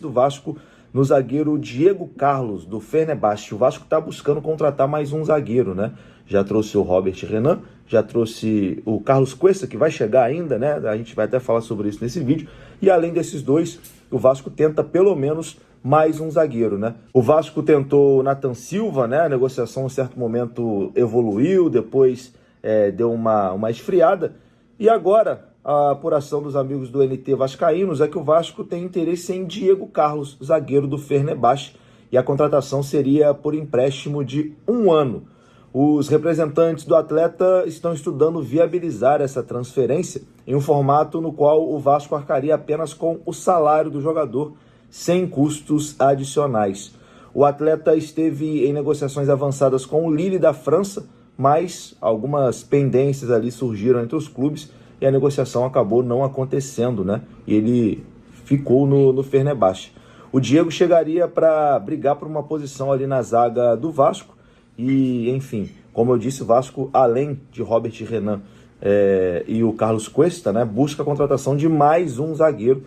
do Vasco no zagueiro Diego Carlos, do Fenerbahçe. O Vasco está buscando contratar mais um zagueiro, né? Já trouxe o Robert Renan, já trouxe o Carlos Cuesta, que vai chegar ainda, né? A gente vai até falar sobre isso nesse vídeo. E além desses dois, o Vasco tenta pelo menos mais um zagueiro, né? O Vasco tentou o Nathan Silva, né? A negociação em certo momento evoluiu, depois deu uma esfriada. E agora, a apuração dos amigos do NT Vascaínos é que o Vasco tem interesse em Diego Carlos, zagueiro do Fenerbahçe, e a contratação seria por empréstimo de 1 ano. Os representantes do atleta estão estudando viabilizar essa transferência em um formato no qual o Vasco arcaria apenas com o salário do jogador, sem custos adicionais. O atleta esteve em negociações avançadas com o Lille da França, mas algumas pendências ali surgiram entre os clubes e a negociação acabou não acontecendo, né? E ele ficou no Fenerbahçe. O Diego chegaria para brigar por uma posição ali na zaga do Vasco e, enfim, como eu disse, o Vasco, além de Robert Renan e o Carlos Cuesta, né, busca a contratação de mais um zagueiro.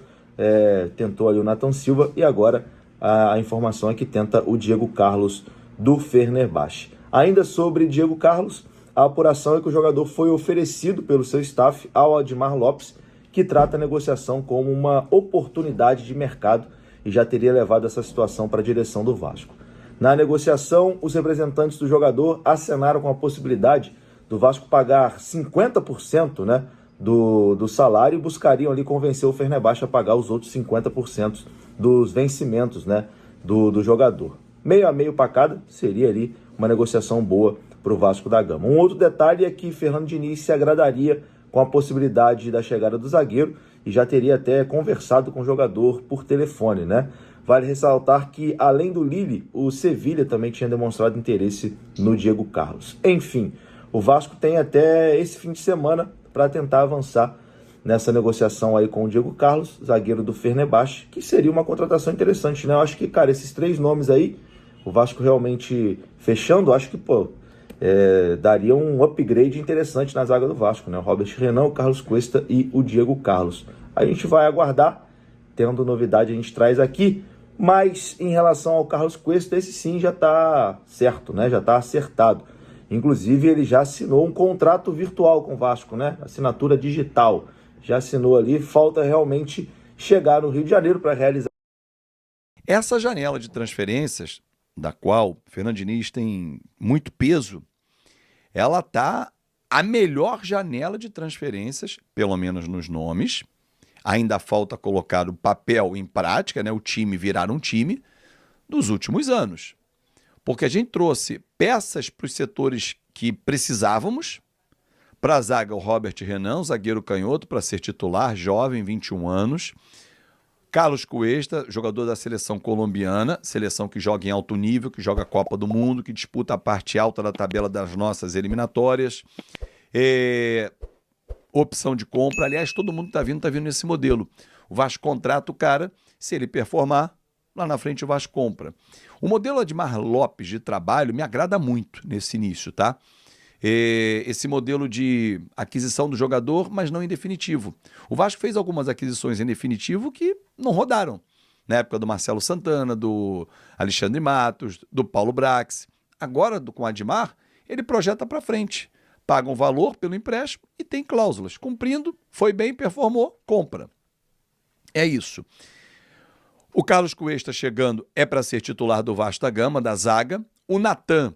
Tentou ali o Nathan Silva e agora a informação é que tenta o Diego Carlos do Fenerbahçe. Ainda sobre Diego Carlos, a apuração é que o jogador foi oferecido pelo seu staff ao Admar Lopes, que trata a negociação como uma oportunidade de mercado e já teria levado essa situação para a direção do Vasco. Na negociação, os representantes do jogador acenaram com a possibilidade do Vasco pagar 50%, né, do salário e buscariam ali convencer o Fenerbahçe a pagar os outros 50% dos vencimentos, né, do jogador. Meio a meio para cada seria ali uma negociação boa para o Vasco da Gama. Um outro detalhe é que Fernando Diniz se agradaria com a possibilidade da chegada do zagueiro e já teria até conversado com o jogador por telefone, né? Vale ressaltar que, além do Lille, o Sevilha também tinha demonstrado interesse no Diego Carlos. Enfim, o Vasco tem até esse fim de semana para tentar avançar nessa negociação aí com o Diego Carlos, zagueiro do Fenerbahçe, que seria uma contratação interessante, né? Eu acho que, cara, esses 3 nomes aí, o Vasco realmente fechando, acho que, daria um upgrade interessante na zaga do Vasco, né? O Robert Renan, o Carlos Cuesta e o Diego Carlos. A gente vai aguardar, tendo novidade a gente traz aqui, mas em relação ao Carlos Cuesta, esse sim já está certo, né? Já está acertado. Inclusive, ele já assinou um contrato virtual com o Vasco, né? Assinatura digital. Já assinou ali, falta realmente chegar no Rio de Janeiro para realizar. Essa janela de transferências, da qual Fernando Diniz tem muito peso, ela está a melhor janela de transferências, pelo menos nos nomes. Ainda falta colocar o papel em prática, né? O time virar um time dos últimos anos. Porque a gente trouxe peças para os setores que precisávamos. Para a zaga, o Robert Renan, zagueiro canhoto, para ser titular, jovem, 21 anos. Carlos Cuesta, jogador da seleção colombiana, seleção que joga em alto nível, que joga a Copa do Mundo, que disputa a parte alta da tabela das nossas eliminatórias. Opção de compra, aliás, todo mundo está vindo nesse modelo. O Vasco contrata o cara, se ele performar, lá na frente o Vasco compra. O modelo Admar Lopes de trabalho me agrada muito nesse início, tá? Esse modelo de aquisição do jogador, mas não em definitivo. O Vasco fez algumas aquisições em definitivo que não rodaram. Na época do Marcelo Santana, do Alexandre Matos, do Paulo Brax. Agora, com o Admar, ele projeta para frente. Paga um valor pelo empréstimo e tem cláusulas. Cumprindo, foi bem, performou, compra. É isso. O Carlos Cuesta chegando é para ser titular do Vasco da Gama, da zaga. O Nathan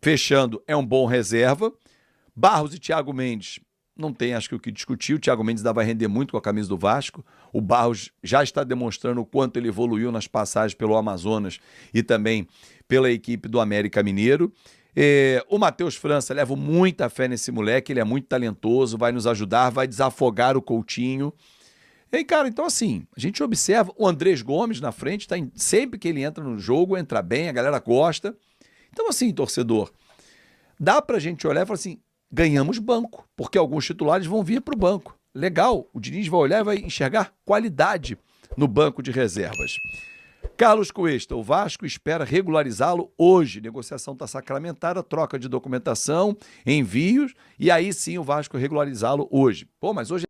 fechando é um bom reserva. Barros e Thiago Mendes, não tem acho que o que discutir. O Thiago Mendes vai render muito com a camisa do Vasco. O Barros já está demonstrando o quanto ele evoluiu nas passagens pelo Amazonas e também pela equipe do América Mineiro. O Matheus França, levo muita fé nesse moleque, ele é muito talentoso, vai nos ajudar, vai desafogar o Coutinho. E, cara, então assim, a gente observa o Andrés Gomes na frente, sempre que ele entra no jogo, entra bem, a galera gosta. Então assim, torcedor, dá pra gente olhar e falar assim, ganhamos banco, porque alguns titulares vão vir pro banco. Legal, o Diniz vai olhar e vai enxergar qualidade no banco de reservas. Carlos Cuesta, o Vasco espera regularizá-lo hoje. Negociação está sacramentada, troca de documentação, envios, e aí sim o Vasco regularizá-lo hoje. Pô, mas hoje